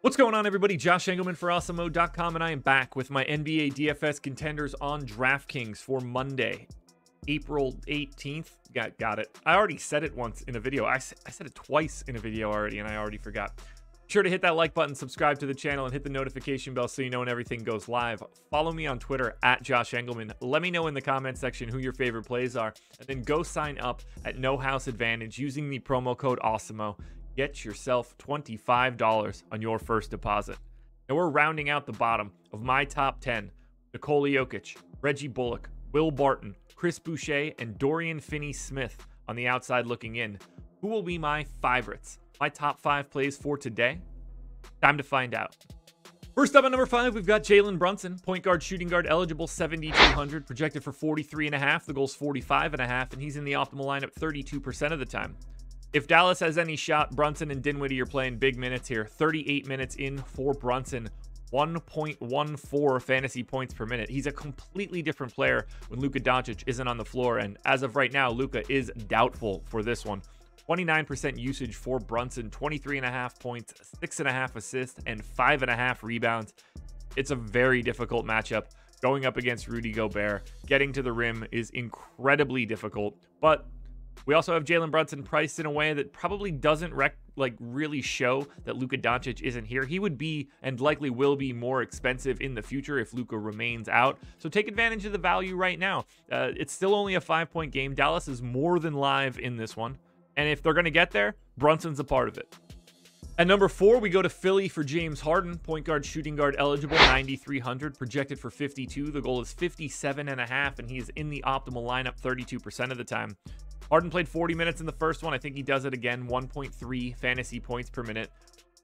What's going on, everybody? Josh Engleman for Awesemo.com, and I am back with my NBA DFS contenders on DraftKings for Monday, April 18th. Got it. I already said it once in a video. I said it twice in a video already, and I already forgot. Be sure to hit that like button, subscribe to the channel, and hit the notification bell so you know when everything goes live. Follow me on Twitter at Josh Engleman. Let me know in the comment section who your favorite plays are, and then go sign up at No House Advantage using the promo code Awesemo. Get yourself $25 on your first deposit. Now we're rounding out the bottom of my top 10. Nikola Jokic, Reggie Bullock, Will Barton, Chris Boucher, and Dorian Finney-Smith on the outside looking in. Who will be my favorites? My top 5 plays for today? Time to find out. First up at number 5, we've got Jalen Brunson, point guard, shooting guard, eligible, 7,200, projected for 43.5. The goal's 45.5, and he's in the optimal lineup 32% of the time. If Dallas has any shot, Brunson and Dinwiddie are playing big minutes here. 38 minutes in for Brunson, 1.14 fantasy points per minute. He's a completely different player when Luka Doncic isn't on the floor, and as of right now, Luka is doubtful for this one. 29% usage for Brunson, 23.5 points, 6.5 assists, and 5.5 rebounds. It's a very difficult matchup. Going up against Rudy Gobert, getting to the rim is incredibly difficult, but we also have Jalen Brunson priced in a way that probably doesn't really show that Luka Doncic isn't here. He would be, and likely will be, more expensive in the future if Luka remains out. So take advantage of the value right now. It's still only a 5-point game. Dallas is more than live in this one. And if they're going to get there, Brunson's a part of it. At number 4, we go to Philly for James Harden, point guard, shooting guard, eligible, 9,300, projected for 52. The goal is 57.5, and he is in the optimal lineup 32% of the time. Harden played 40 minutes in the first one. I think he does it again, 1.3 fantasy points per minute.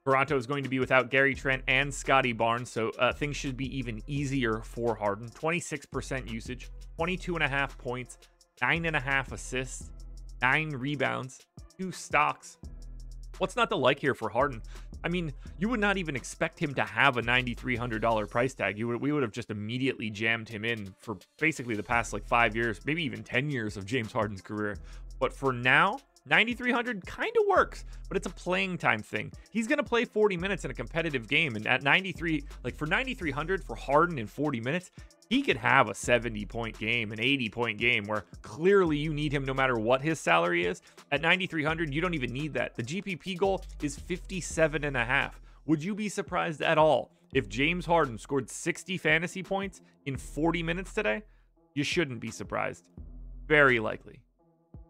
Toronto is going to be without Gary Trent and Scotty Barnes, so things should be even easier for Harden. 26% usage, 22.5 points, 9.5 assists, 9 rebounds, 2 stocks. What's not to like here for Harden? I mean, you would not even expect him to have a $9,300 price tag. We would have just immediately jammed him in for basically the past 5 years, maybe even 10 years of James Harden's career. But for now, 9,300 kind of works, but it's a playing time thing. He's going to play 40 minutes in a competitive game, and at 93, for 9,300 for Harden in 40 minutes, he could have a 70-point game, an 80-point game, where clearly you need him no matter what his salary is. At 9,300, you don't even need that. The GPP goal is 57.5. Would you be surprised at all if James Harden scored 60 fantasy points in 40 minutes today? You shouldn't be surprised. Very likely.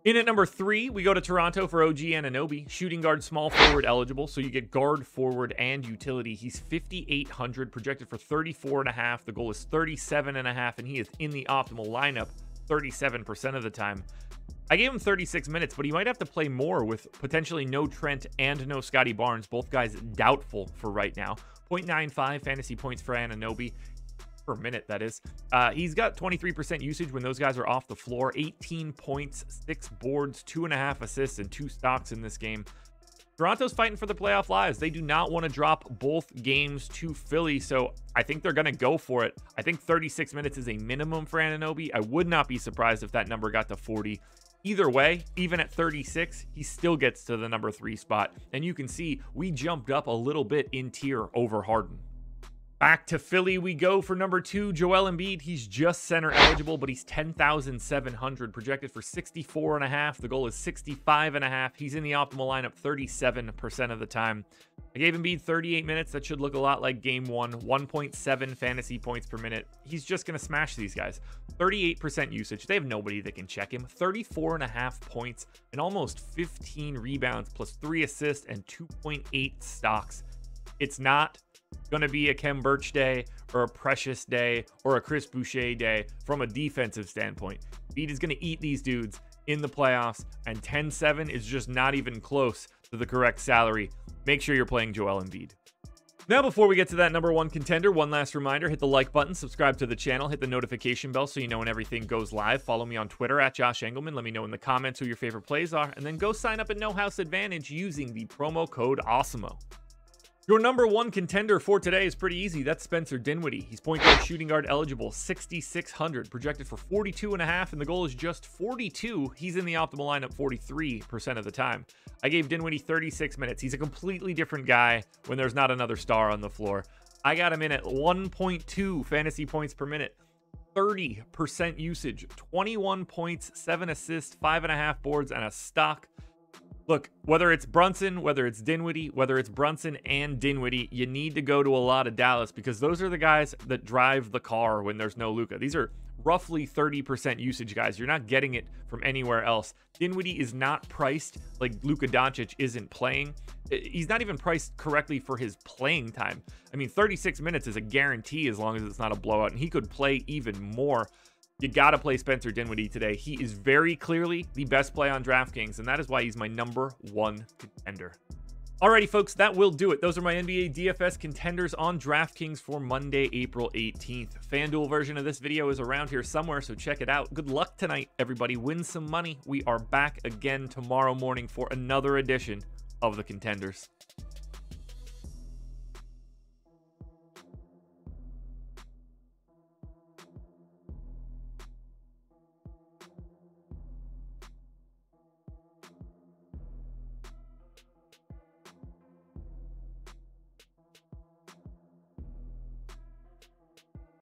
In at number 3, we go to Toronto for OG Anunoby, shooting guard, small forward eligible, so you get guard, forward, and utility. He's 5,800, projected for 34.5. The goal is 37.5, and he is in the optimal lineup 37% of the time. I gave him 36 minutes, but he might have to play more with potentially no Trent and no Scotty Barnes, both guys doubtful for right now. 0.95 fantasy points for Anunoby. Per minute, that is. He's got 23% usage when those guys are off the floor. 18 points, 6 boards, 2.5 assists, and 2 stocks in this game. Toronto's fighting for the playoff lives. They do not want to drop both games to Philly, so I think they're going to go for it. I think 36 minutes is a minimum for Anunoby. I would not be surprised if that number got to 40. Either way, even at 36, he still gets to the number 3 spot. And you can see we jumped up a little bit in tier over Harden. Back to Philly we go for number 2, Joel Embiid. He's just center eligible, but he's 10,700, projected for 64.5. The goal is 65.5. He's in the optimal lineup 37% of the time. I gave Embiid 38 minutes. That should look a lot like game 1. 1.7 fantasy points per minute. He's just going to smash these guys. 38% usage. They have nobody that can check him. 34.5 points and almost 15 rebounds plus 3 assists and 2.8 stocks. It's not going to be a Kem Birch day or a Precious day or a Chris Boucher day from a defensive standpoint. Embiid is going to eat these dudes in the playoffs, and 10-7 is just not even close to the correct salary. Make sure you're playing Joel Embiid. Now, before we get to that number 1 contender, one last reminder, hit the like button, subscribe to the channel, hit the notification bell so you know when everything goes live. Follow me on Twitter at Josh Engleman. Let me know in the comments who your favorite plays are, and then go sign up at No House Advantage using the promo code Awesemo. Your number one contender for today is pretty easy. That's Spencer Dinwiddie. He's point guard, shooting guard eligible, 6,600, projected for 42.5, and the goal is just 42. He's in the optimal lineup 43% of the time. I gave Dinwiddie 36 minutes. He's a completely different guy when there's not another star on the floor. I got him in at 1.2 fantasy points per minute, 30% usage, 21 points, 7 assists, 5.5 boards, and a stock. Look, whether it's Brunson, whether it's Dinwiddie, whether it's Brunson and Dinwiddie, you need to go to a lot of Dallas because those are the guys that drive the car when there's no Luka. These are roughly 30% usage guys. You're not getting it from anywhere else. Dinwiddie is not priced like Luka Doncic isn't playing. He's not even priced correctly for his playing time. I mean, 36 minutes is a guarantee as long as it's not a blowout, and he could play even more. You got to play Spencer Dinwiddie today. He is very clearly the best play on DraftKings, and that is why he's my number one contender. Alrighty, folks, that will do it. Those are my NBA DFS contenders on DraftKings for Monday, April 18th. FanDuel version of this video is around here somewhere, so check it out. Good luck tonight, everybody. Win some money. We are back again tomorrow morning for another edition of the Contenders.